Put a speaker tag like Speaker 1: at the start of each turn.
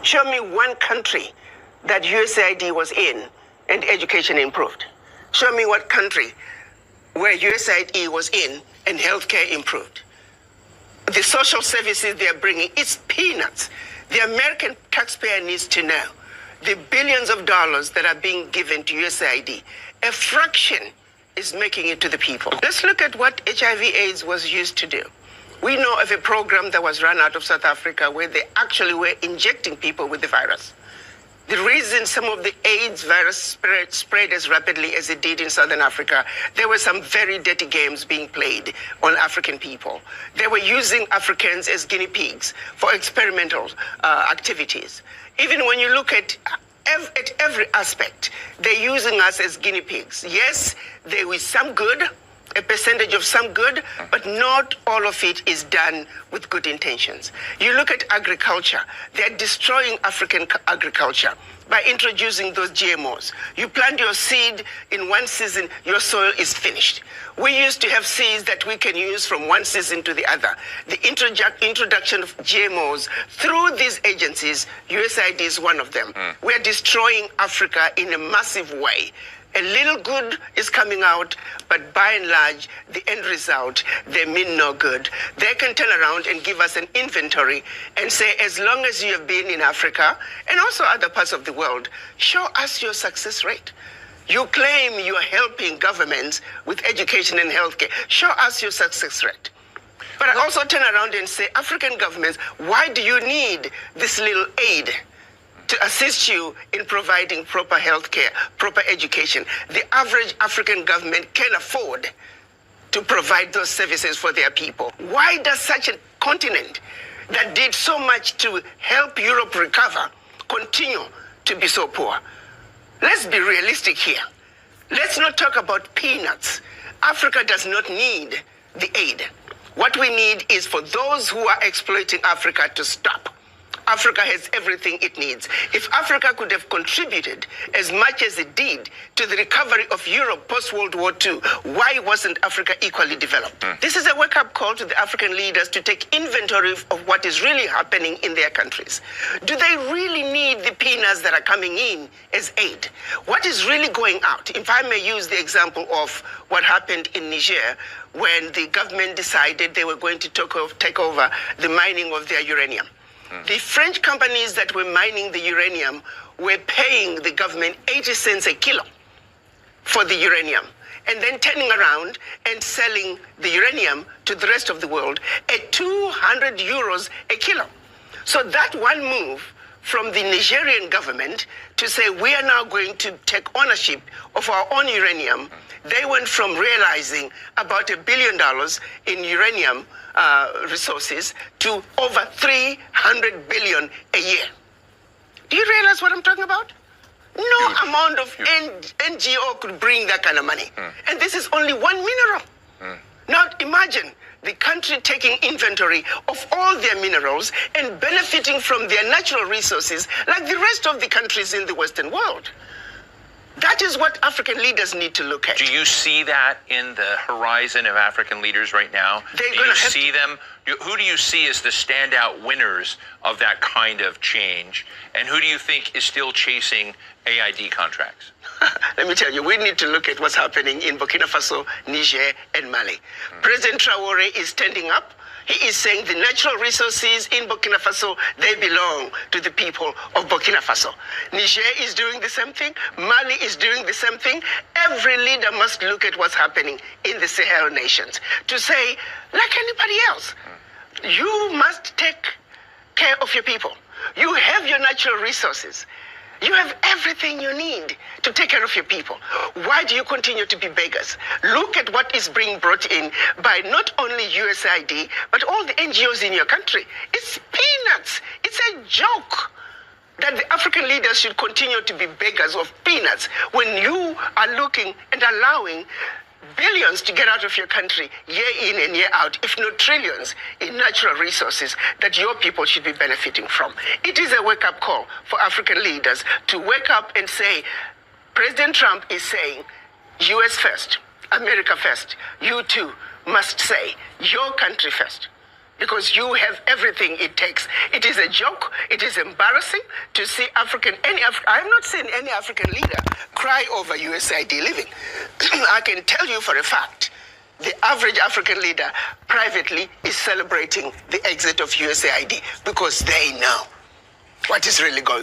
Speaker 1: Show me one country that USAID was in and education improved. Show me what country where USAID was in and healthcare improved. The social services they're bringing, it's peanuts. The American taxpayer needs to know the billions of dollars that are being given to USAID, a fraction is making it to the people. Let's look at what HIV/AIDS was used to do. We know of a program that was run out of South Africa where they actually were injecting people with the virus. The reason some of the AIDS virus spread as rapidly as it did in Southern Africa, there were some very dirty games being played on African people. They were using Africans as guinea pigs for experimental activities. Even when you look at every aspect, they're using us as guinea pigs. Yes, there is some good, a percentage of some good, but not all of it is done with good intentions. You look at agriculture, they're destroying African agriculture by introducing those GMOs. You plant your seed in one season, your soil is finished. We used to have seeds that we can use from one season to the other. The introduction of GMOs through these agencies, USAID is one of them. We are destroying Africa in a massive way. A little good is coming out, but by and large, the end result, they mean no good. They can turn around and give us an inventory and say, as long as you have been in Africa and also other parts of the world, show us your success rate. You claim you are helping governments with education and healthcare. Show us your success rate. But I also turn around and say, African governments, why do you need this little aid to assist you in providing proper health care, proper education? The average African government can afford to provide those services for their people. Why does such a continent that did so much to help Europe recover continue to be so poor? Let's be realistic here. Let's not talk about peanuts. Africa does not need the aid. What we need is for those who are exploiting Africa to stop. Africa has everything it needs. If Africa could have contributed as much as it did to the recovery of Europe post-World War II, why wasn't Africa equally developed? This is a wake-up call to the African leaders to take inventory of what is really happening in their countries. Do they really need the peanuts that are coming in as aid? What is really going out? If I may use the example of what happened in Niger, when the government decided they were going to take over the mining of their uranium. The French companies that were mining the uranium were paying the government 80 cents a kilo for the uranium, and then turning around and selling the uranium to the rest of the world at 200 euros a kilo. So that one move from the Nigerian government to say we are now going to take ownership of our own uranium, they went from realizing about $1 billion in uranium resources to over 300 billion a year. Do you realize what I'm talking about? No amount of NGO could bring that kind of money. And this is only one mineral. Now imagine the country taking inventory of all their minerals and benefiting from their natural resources like the rest of the countries in the Western world. That is what African leaders need to look at.
Speaker 2: Do you see that in the horizon of African leaders right now? Do you see them? Who do you see as the standout winners of that kind of change? And who do you think is still chasing AID contracts?
Speaker 1: Let me tell you, we need to look at what's happening in Burkina Faso, Niger, and Mali. President Traore is standing up. He is saying the natural resources in Burkina Faso, they belong to the people of Burkina Faso. Niger is doing the same thing. Mali is doing the same thing. Every leader must look at what's happening in the Sahel nations to say, like anybody else, you must take care of your people. You have your natural resources. You have everything you need to take care of your people. Why do you continue to be beggars? Look at what is being brought in by not only USAID, but all the NGOs in your country. It's peanuts. It's a joke that the African leaders should continue to be beggars of peanuts when you are looking and allowing billions to get out of your country year in and year out, if not trillions, in natural resources that your people should be benefiting from. It is a wake-up call for African leaders to wake up and say, President Trump is saying, US first, America first. You too must say, your country first. because you have everything it takes. It is a joke. It is embarrassing to see I have not seen any African leader cry over USAID living. I can tell you for a fact, the average African leader privately is celebrating the exit of USAID because they know what is really going on.